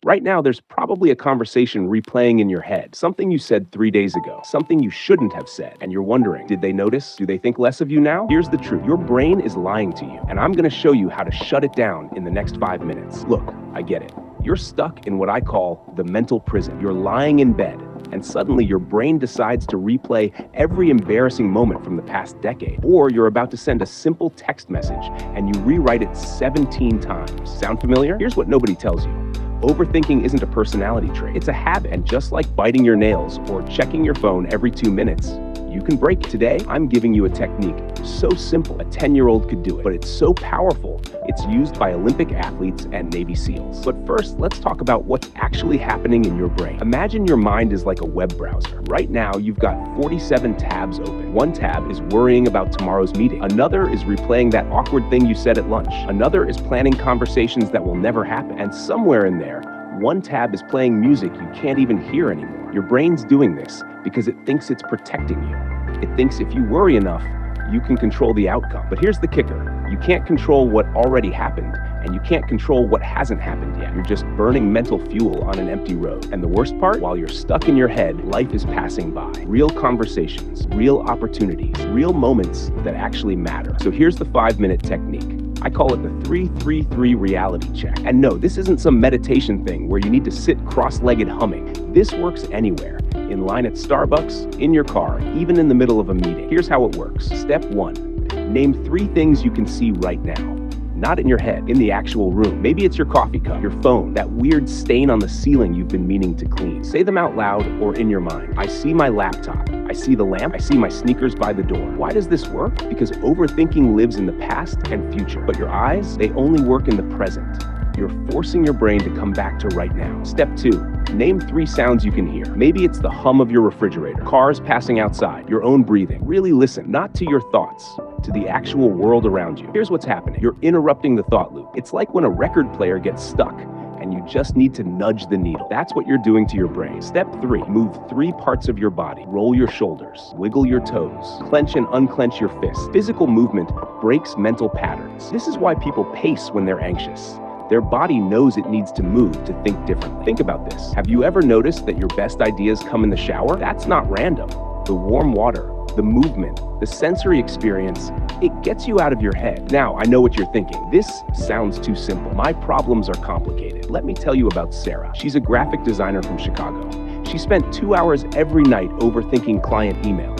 Right now, there's probably a conversation replaying in your head, something you said 3 days ago, something you shouldn't have said, and you're wondering, did they notice? Do they think less of you now? Here's the truth. Your brain is lying to you, and I'm gonna show you how to shut it down in the next 5 minutes. Look, I get it. You're stuck in what I call the mental prison. You're lying in bed, and suddenly your brain decides to replay every embarrassing moment from the past decade. Or you're about to send a simple text message, and you rewrite it 17 times. Sound familiar? Here's what nobody tells you. Overthinking isn't a personality trait, it's a habit. And just like biting your nails or checking your phone every 2 minutes, you can break it. Today, I'm giving you a technique so simple, a 10-year-old could do it, but it's so powerful, it's used by Olympic athletes and Navy SEALs. But first, let's talk about what's actually happening in your brain. Imagine your mind is like a web browser. Right now, you've got 47 tabs open. One tab is worrying about tomorrow's meeting. Another is replaying that awkward thing you said at lunch. Another is planning conversations that will never happen. And somewhere in there, one tab is playing music you can't even hear anymore. Your brain's doing this because it thinks it's protecting you. It thinks if you worry enough, you can control the outcome. But here's the kicker. You can't control what already happened, and you can't control what hasn't happened yet. You're just burning mental fuel on an empty road. And the worst part, while you're stuck in your head, life is passing by. Real conversations, real opportunities, real moments that actually matter. So here's the 5-minute technique. I call it the 3-3-3 reality check. And no, this isn't some meditation thing where you need to sit cross-legged humming. This works anywhere. In line at Starbucks, in your car, even in the middle of a meeting. Here's how it works. Step 1. Name 3 things you can see right now. Not in your head, in the actual room. Maybe it's your coffee cup, your phone, that weird stain on the ceiling you've been meaning to clean. Say them out loud or in your mind. I see my laptop. I see the lamp. I see my sneakers by the door. Why does this work? Because overthinking lives in the past and future. But your eyes, they only work in the present. You're forcing your brain to come back to right now. Step 2. Name 3 sounds you can hear. Maybe it's the hum of your refrigerator, cars passing outside, your own breathing. Really listen, not to your thoughts, to the actual world around you. Here's what's happening. You're interrupting the thought loop. It's like when a record player gets stuck and you just need to nudge the needle. That's what you're doing to your brain. Step 3, move 3 parts of your body. Roll your shoulders, wiggle your toes, clench and unclench your fists. Physical movement breaks mental patterns. This is why people pace when they're anxious. Their body knows it needs to move to think differently. Think about this. Have you ever noticed that your best ideas come in the shower? That's not random. The warm water, the movement, the sensory experience, it gets you out of your head. Now, I know what you're thinking. This sounds too simple. My problems are complicated. Let me tell you about Sarah. She's a graphic designer from Chicago. She spent 2 hours every night overthinking client emails.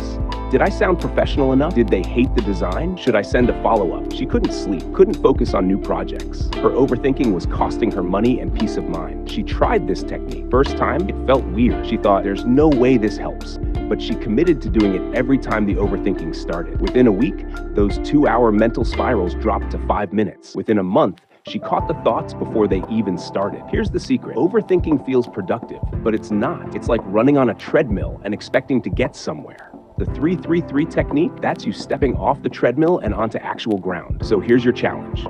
Did I sound professional enough? Did they hate the design? Should I send a follow-up? She couldn't sleep, couldn't focus on new projects. Her overthinking was costing her money and peace of mind. She tried this technique. First time, it felt weird. She thought, there's no way this helps. But she committed to doing it every time the overthinking started. Within a week, those 2-hour mental spirals dropped to 5 minutes. Within a month, she caught the thoughts before they even started. Here's the secret. Overthinking feels productive, but it's not. It's like running on a treadmill and expecting to get somewhere. The 3-3-3 technique, that's you stepping off the treadmill and onto actual ground. So here's your challenge.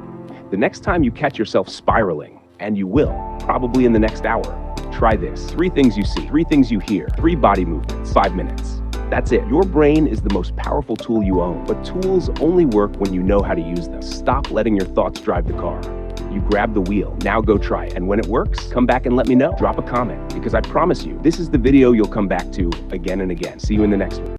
The next time you catch yourself spiraling, and you will, probably in the next hour, try this. 3 things you see, 3 things you hear, 3 body movements, 5 minutes. That's it. Your brain is the most powerful tool you own, but tools only work when you know how to use them. Stop letting your thoughts drive the car. You grab the wheel. Now go try it. And when it works, come back and let me know. Drop a comment, because I promise you, this is the video you'll come back to again and again. See you in the next one.